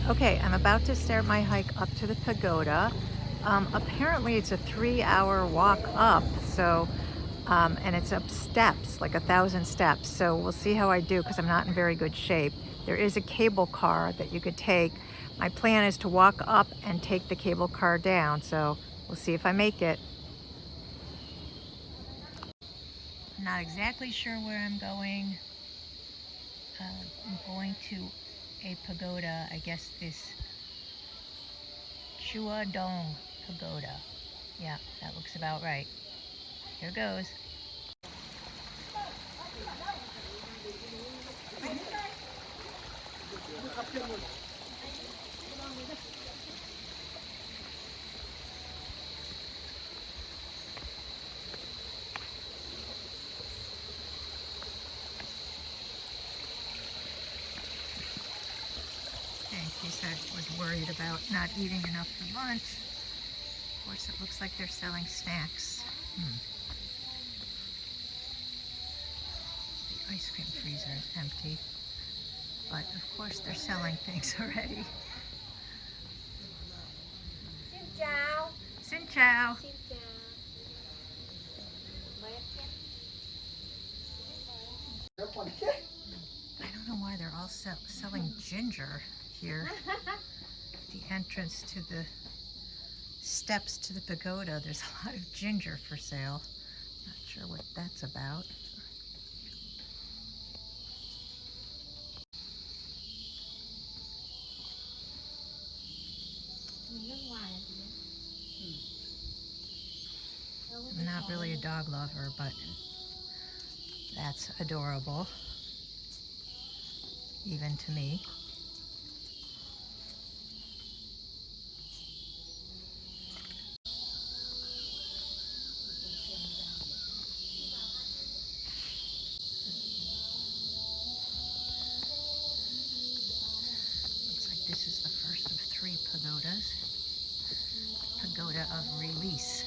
Okay, I'm about to start my hike up to the pagoda. Apparently, it's a 3-hour walk up, and it's up steps, like 1,000 steps. So we'll see how I do because I'm not in very good shape. There is a cable car that you could take. My plan is to walk up and take the cable car down. So we'll see if I make it. I'm not exactly sure where I'm going. I'm going to a pagoda, I guess this Chua Dong Pagoda. Yeah, that looks about right. Here goes. In case I was worried about not eating enough for lunch. Of course, it looks like they're selling snacks. The ice cream freezer is empty, but of course they're selling things already. Xin chào. Xin chào. Xin chào. Mời em xem. I don't know why they're all selling ginger here. The entrance to the steps to the pagoda, there's a lot of ginger for sale. Not sure what that's about. I'm not really a dog lover, but that's adorable, even to me. Looks like this is the first of 3 pagodas. Pagoda of Release.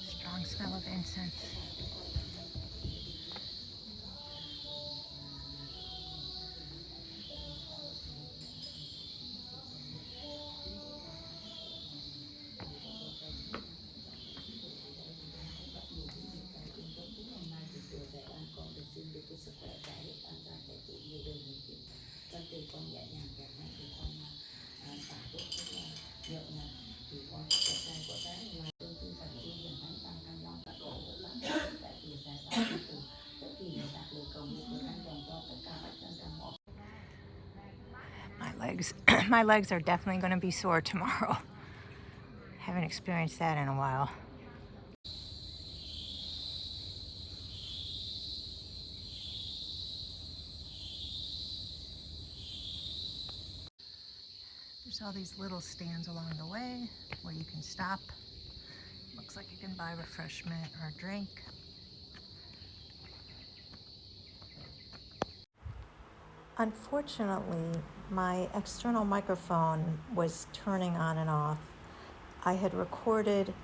Strong smell of incense. My legs are definitely going to be sore tomorrow. Haven't experienced that in a while. There's all these little stands along the way where you can stop. Looks like you can buy refreshment or a drink. Unfortunately, my external microphone was turning on and off. I had recorded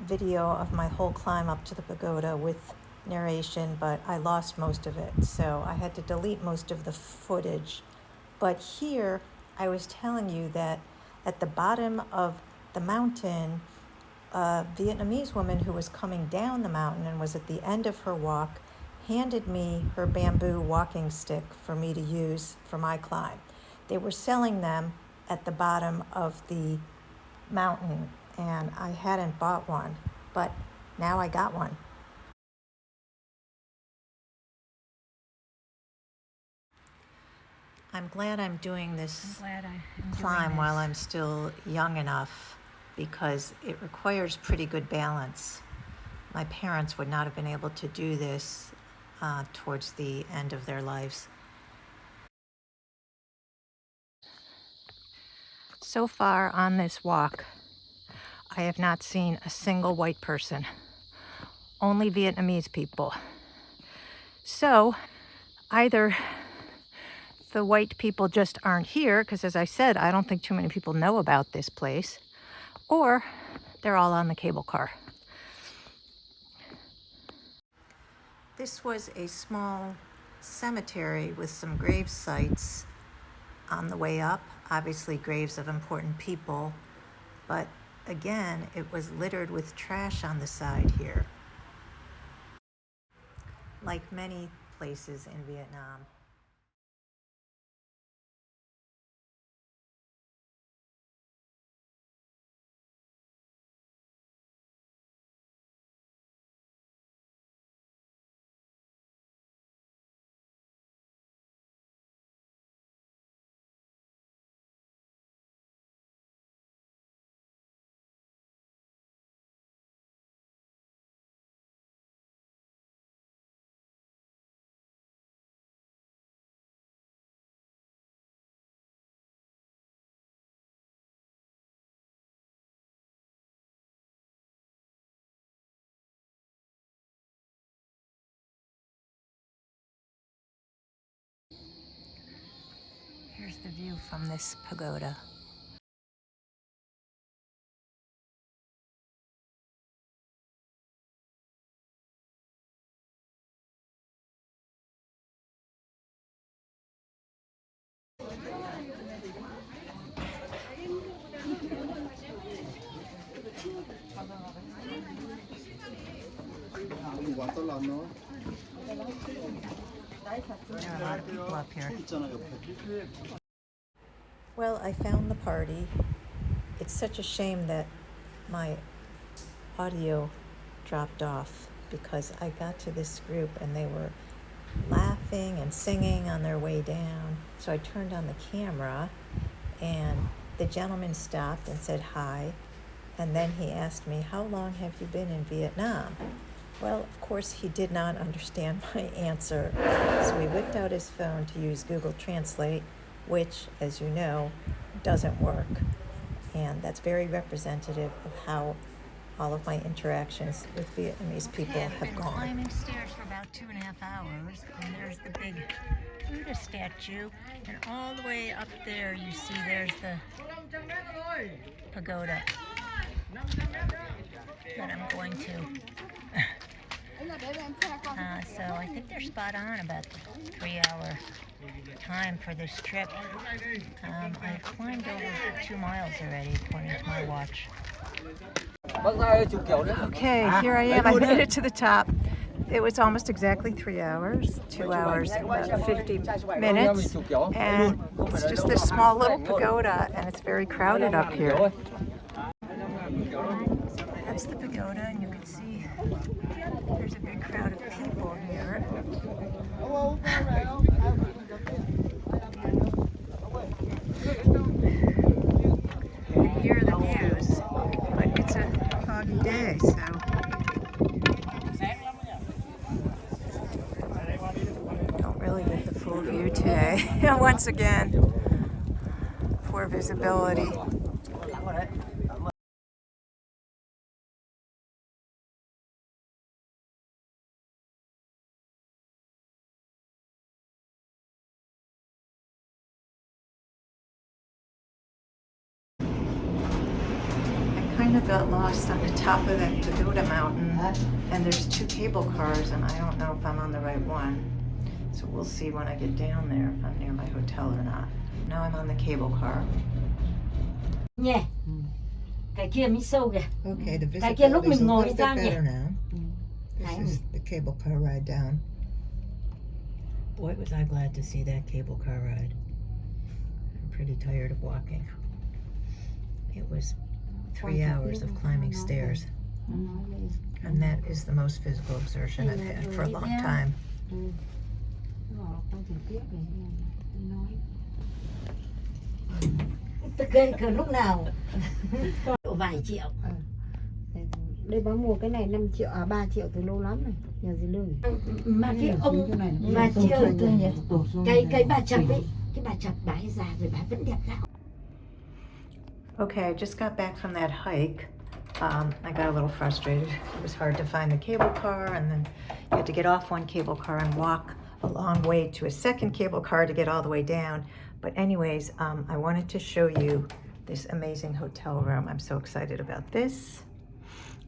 video of my whole climb up to the pagoda with narration, but I lost most of it, so I had to delete most of the footage. But here, I was telling you that at the bottom of the mountain, a Vietnamese woman who was coming down the mountain and was at the end of her walk handed me her bamboo walking stick for me to use for my climb. They were selling them at the bottom of the mountain, and I hadn't bought one, but now I got one. I'm glad I'm doing this climb while I'm still young enough, because it requires pretty good balance. my parents would not have been able to do this towards the end of their lives. So far on this walk, I have not seen a single white person, only Vietnamese people. So either the white people just aren't here, because as I said, I don't think too many people know about this place, or they're all on the cable car. This was a small cemetery with some grave sites on the way up, obviously graves of important people, but again, it was littered with trash on the side here, like many places in Vietnam. Here's the view from this pagoda. There are a lot of people up here. Well, I found the party. It's such a shame that my audio dropped off because I got to this group and they were laughing and singing on their way down. So I turned on the camera and the gentleman stopped and said hi. And then he asked me, "How long have you been in Vietnam?" Well, of course, he did not understand my answer. So he whipped out his phone to use Google Translate, which, as you know, doesn't work. And that's very representative of how all of my interactions with Vietnamese people have gone. I've been climbing stairs for about 2.5 hours, and there's the big Buddha statue, and all the way up there you see there's the pagoda that I'm going to. So I think they're spot on about the 3-hour time for this trip. I've climbed over 2 miles already, according to my watch. Okay, here I am. I made it to the top. It was almost exactly 3 hours, 2 hours and about 50 minutes. And it's just this small little pagoda, and it's very crowded up here. That's the pagoda, and you can see there's a big crowd of people here. And here are the views, but it's a foggy day, so don't really get the full view today. Once again, poor visibility. Kind of got lost on the top of that pagoda mountain, and there's 2 cable cars, and I don't know if I'm on the right one. So we'll see when I get down there if I'm near my hotel or not. Now I'm on the cable car. Nha. Cái kia mới sâu kìa. Okay, the Cái kia lúc visibility is a mình ngồi little bit ra nhỉ. better now. This is the cable car ride down. Boy, was I glad to see that cable car ride. I'm pretty tired of walking. It was 3 hours of climbing stairs, and that is the most physical exertion I've had for a long time. Tức ghê cờ lúc nào. Vài triệu. Đây bác mua cái này 5 triệu, 3 triệu từ lâu lắm này, nhà dì Lương. Mà cái ông mà chưa cái bà chập ấy, cái bà chập bà ấy già rồi bà vẫn đẹp lắm. Okay, I just got back from that hike. I got a little frustrated. It was hard to find the cable car, and then you had to get off one cable car and walk a long way to a second cable car to get all the way down. But anyways, I wanted to show you this amazing hotel room. I'm so excited about this.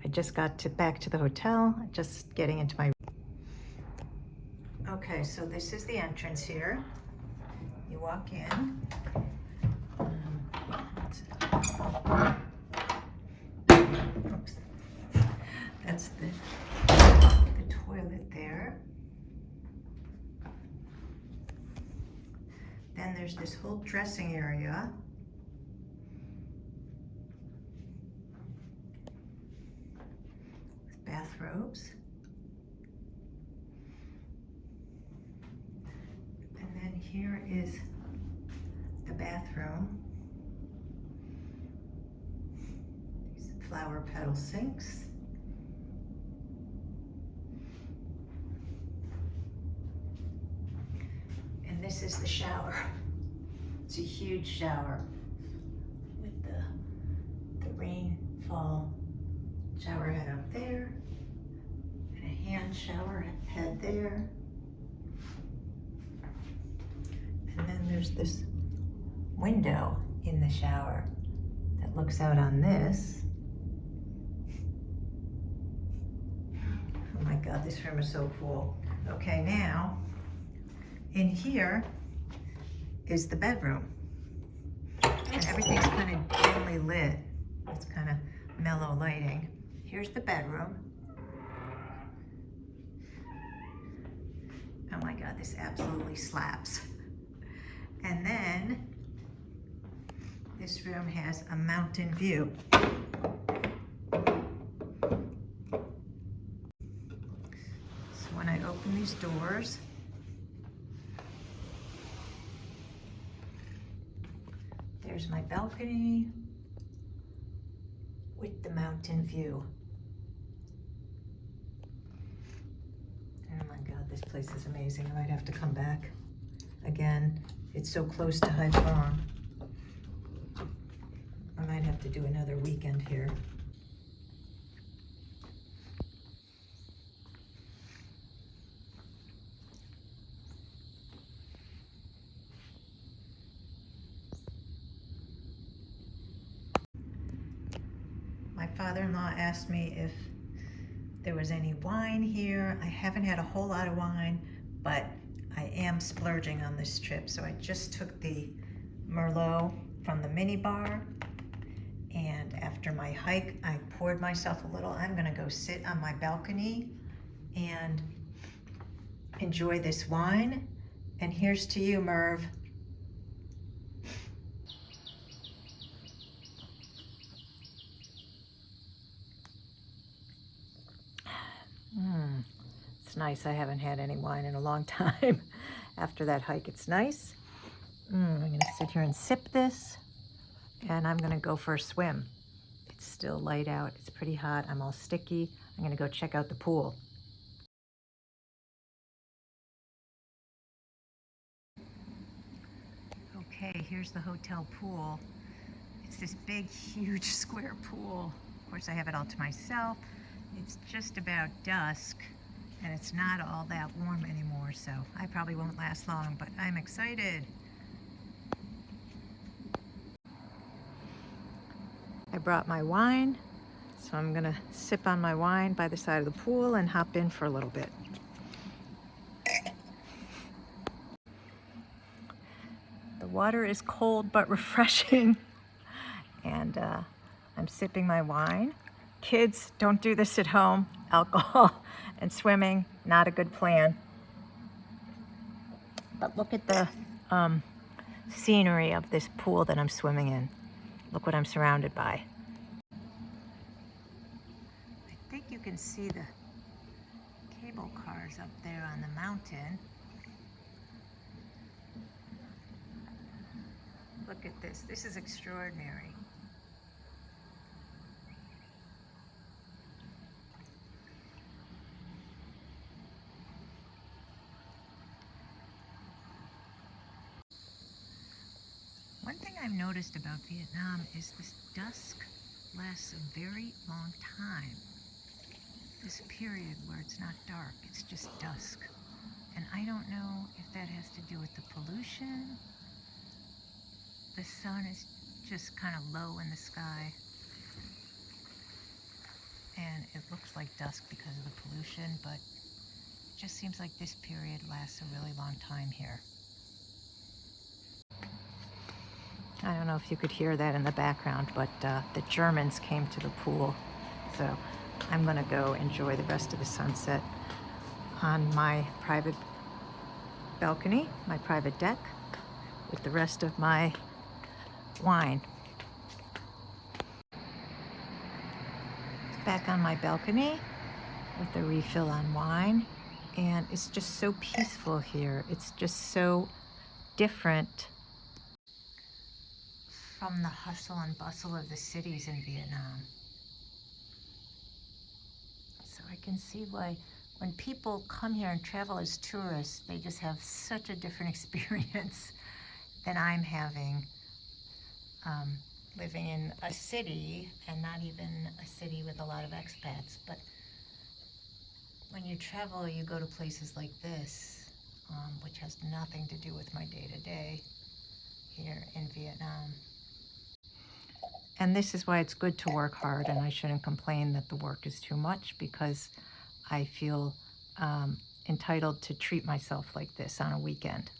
I just got back to the hotel, just getting into my... Okay, so this is the entrance here. You walk in. Oops. That's the toilet there. Then there's this whole dressing area. With bathrobes. And then here is the bathroom. These flower petal sinks. And this is the shower. It's a huge shower with the rainfall shower head up there and a hand shower head there. And then there's this window in the shower that looks out on this. Oh my God, this room is so cool. Okay, now in here is the bedroom. And everything's kind of dimly lit. It's kind of mellow lighting. Here's the bedroom. Oh my God, this absolutely slaps. And then this room has a mountain view. So when I open these doors, there's my balcony with the mountain view. Oh my God, this place is amazing. I might have to come back again. It's so close to High Farm. I might have to do another weekend here. My father-in-law asked me if there was any wine here. I haven't had a whole lot of wine, but I am splurging on this trip. So I just took the Merlot from the mini bar, and after my hike, I poured myself a little. I'm gonna go sit on my balcony and enjoy this wine. And here's to you, Merv. It's nice. I haven't had any wine in a long time. After that hike, it's nice. I'm gonna sit here and sip this, and I'm gonna go for a swim. It's still light out. It's pretty hot. I'm all sticky. I'm gonna go check out the pool. Okay, here's the hotel pool. It's this big, huge square pool. Of course, I have it all to myself. It's just about dusk, and it's not all that warm anymore, so I probably won't last long, but I'm excited. I brought my wine, so I'm gonna sip on my wine by the side of the pool and hop in for a little bit. The water is cold but refreshing, and I'm sipping my wine. Kids, don't do this at home. Alcohol and swimming, not a good plan. But look at the scenery of this pool that I'm swimming in. Look what I'm surrounded by. I think you can see the cable cars up there on the mountain. Look at this. This is extraordinary. One thing I've noticed about Vietnam is this dusk lasts a very long time. This period where it's not dark, it's just dusk. And I don't know if that has to do with the pollution. The sun is just kind of low in the sky. And it looks like dusk because of the pollution, but it just seems like this period lasts a really long time here. I don't know if you could hear that in the background, but the Germans came to the pool. So I'm gonna go enjoy the rest of the sunset on my private balcony, my private deck, with the rest of my wine. Back on my balcony with the refill on wine, and it's just so peaceful here. It's just so different from the hustle and bustle of the cities in Vietnam. So I can see why when people come here and travel as tourists, they just have such a different experience than I'm having living in a city, and not even a city with a lot of expats. But when you travel, you go to places like this, which has nothing to do with my day-to-day here in Vietnam. And this is why it's good to work hard, and I shouldn't complain that the work is too much, because I feel entitled to treat myself like this on a weekend.